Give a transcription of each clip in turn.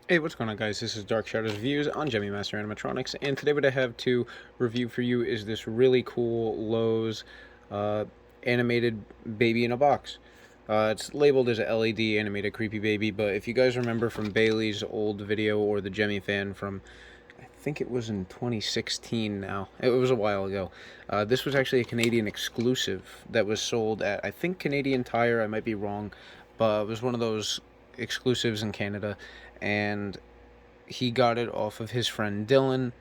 Hey, what's going on, guys? This is Dark Shadows Reviews on Gemmy Master Animatronics, and today what I have to review for you is this really cool Lowe's uh, animated baby in a box. It's labeled as a LED animated creepy baby, but if you guys remember from Bailey's old video or the Gemmy fan from, I think it was in 2016 now, it was a while ago, this was actually a Canadian exclusive that was sold at, I think, Canadian Tire, I might be wrong, but it was one of those exclusives in Canada, and he got it off of his friend Dylan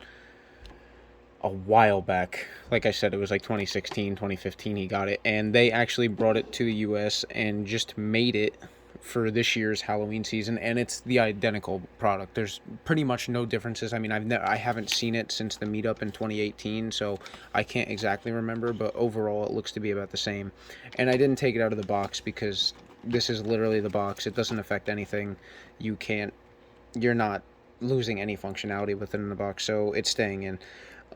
a while back. Like I said, it was like 2016, 2015 he got it, and they actually brought it to the US and just made it for this year's Halloween season, and it's the identical product. There's pretty much no differences. I mean, I haven't seen it since the meetup in 2018, so I can't exactly remember, but overall it looks to be about the same. And I didn't take it out of the box because this is literally the box. It doesn't affect anything. You're not losing any functionality within the box, so it's staying in.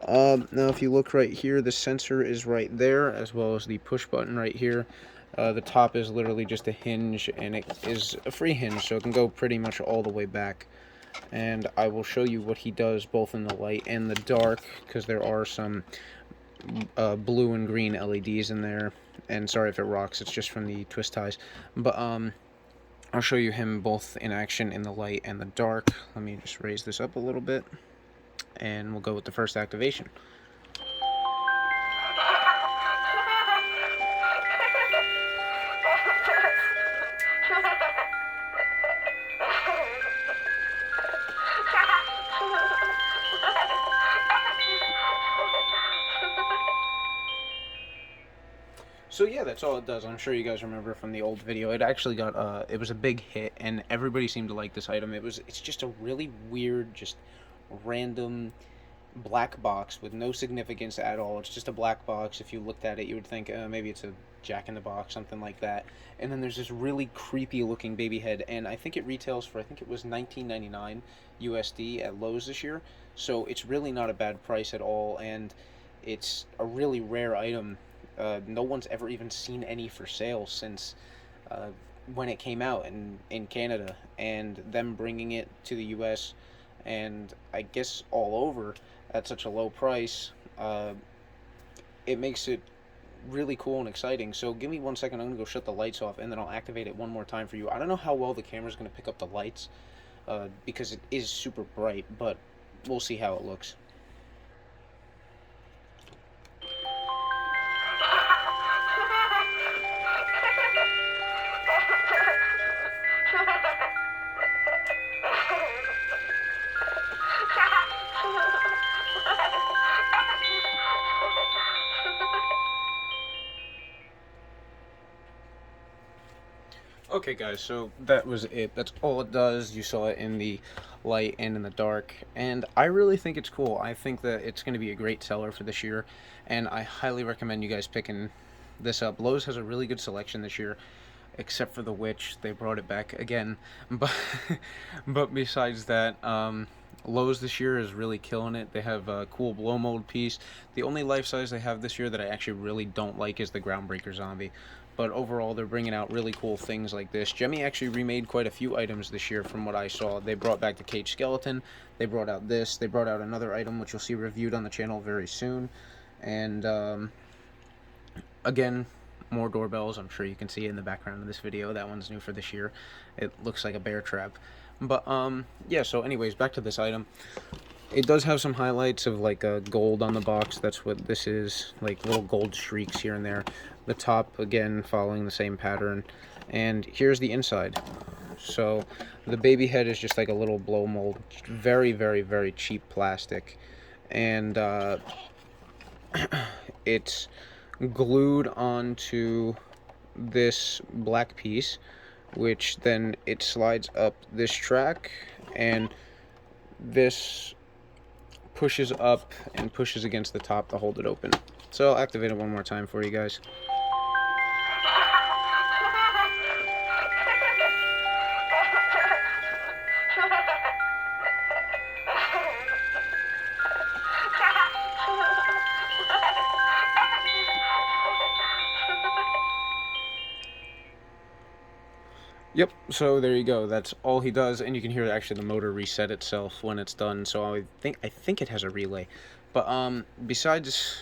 Now, if you look right here, the sensor is right there, as well as the push button right here. The top is literally just a hinge, and it is a free hinge, so it can go pretty much all the way back. And I will show you what he does both in the light and the dark, because there are some blue and green LEDs in there. And sorry if it rocks, it's just from the twist ties. But I'll show you him both in action in the light and the dark. Let me just raise this up a little bit, and we'll go with the first activation. So yeah, that's all it does. I'm sure you guys remember from the old video. It actually got it was a big hit, and everybody seemed to like this item. It's just a really weird, just random black box with no significance at all. It's just a black box. If you looked at it, you would think maybe it's a Jack in the Box, something like that. And then there's this really creepy looking baby head, and I think it retails for, I think it was 19.99 USD at Lowe's this year. So it's really not a bad price at all, and it's a really rare item. No one's ever even seen any for sale since uh, when it came out in Canada, and them bringing it to the US and I guess all over at such a low price, it makes it really cool and exciting. So give me 1 second, I'm going to go shut the lights off, and then I'll activate it one more time for you. I don't know how well the camera's going to pick up the lights, because it is super bright, but we'll see how it looks. Okay, guys, so that was it. That's all it does. You saw it in the light and in the dark, and I really think it's cool. I think that it's going to be a great seller for this year, and I highly recommend you guys picking this up. Lowe's has a really good selection this year, except for the witch. They brought it back again, but but besides that, Lowe's this year is really killing it. They have a cool blow mold piece. The only life size they have this year that I actually really don't like is the Groundbreaker zombie. But overall, they're bringing out really cool things like this. Gemmy actually remade quite a few items this year from what I saw. They brought back the cage skeleton. They brought out this. They brought out another item, which you'll see reviewed on the channel very soon. And again, more doorbells. I'm sure you can see in the background of this video. That one's new for this year. It looks like a bear trap. But yeah, so anyways, back to this item. It does have some highlights of like gold on the box. That's what this is, like little gold streaks here and there. The top, again, following the same pattern. And here's the inside. So the baby head is just like a little blow mold. Very, very, very cheap plastic. And it's glued onto this black piece, which then it slides up this track, and this pushes up and pushes against the top to hold it open. So I'll activate it one more time for you guys. Yep, so there you go. That's all he does, and you can hear actually the motor reset itself when it's done. So I think it has a relay. But besides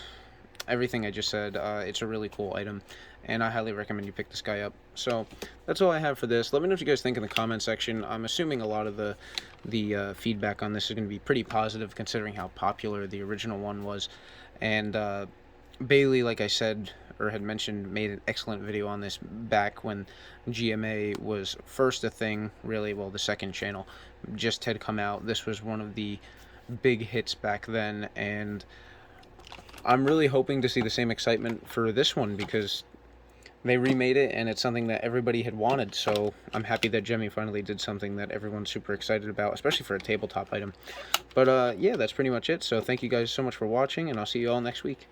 everything I just said, it's a really cool item, and I highly recommend you pick this guy up. So that's all I have for this. Let me know what you guys think in the comment section. I'm assuming a lot of the feedback on this is going to be pretty positive, considering how popular the original one was, and Bailey, like I said or had mentioned, made an excellent video on this back when GMA was first a thing, really. Well, the second channel just had come out. This was one of the big hits back then, and I'm really hoping to see the same excitement for this one because they remade it and it's something that everybody had wanted. So I'm happy that Gemmy finally did something that everyone's super excited about, especially for a tabletop item. But yeah, that's pretty much it. So thank you guys so much for watching, and I'll see you all next week.